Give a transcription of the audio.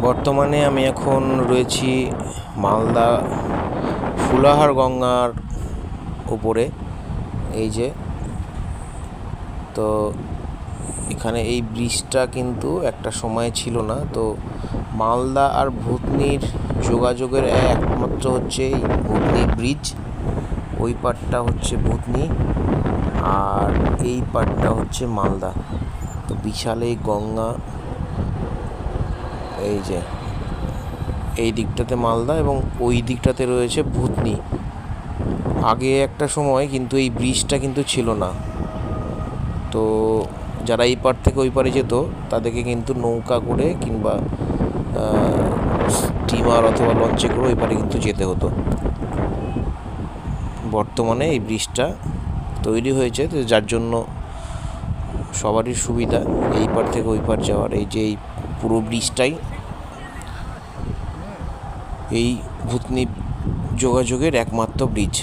বর্তমানে আমি এখন রয়েছি মালদা ফুলাহার গঙ্গার উপরে। এই যে, তো এখানে এই ব্রিজটা কিন্তু একটা সময় ছিল না। তো মালদা আর ভূতনির যোগাযোগের একমাত্র হচ্ছে এই ভূতনি ব্রিজ। ওই পারটা হচ্ছে ভূতনি আর এই পারটা হচ্ছে মালদা। তো বিশাল এই গঙ্গা, এই যে এই দিকটাতে মালদা এবং ওই দিকটাতে রয়েছে ভূতনি। আগে একটা সময় কিন্তু এই ব্রিজটা কিন্তু ছিল না। তো যারা এই পার থেকে ওই পারে যেত তাদেরকে কিন্তু নৌকা করে কিংবা স্টিমার অথবা লঞ্চে করে ওই পারে কিন্তু যেতে হতো। বর্তমানে এই ব্রিজটা তৈরি হয়েছে, তো যার জন্য সবারই সুবিধা এই পার থেকে ওই পার যাওয়ার। এই যে এই পুরো ব্রিজটাই এই ভূতনি যোগাযোগের একমাত্র ব্রিজ।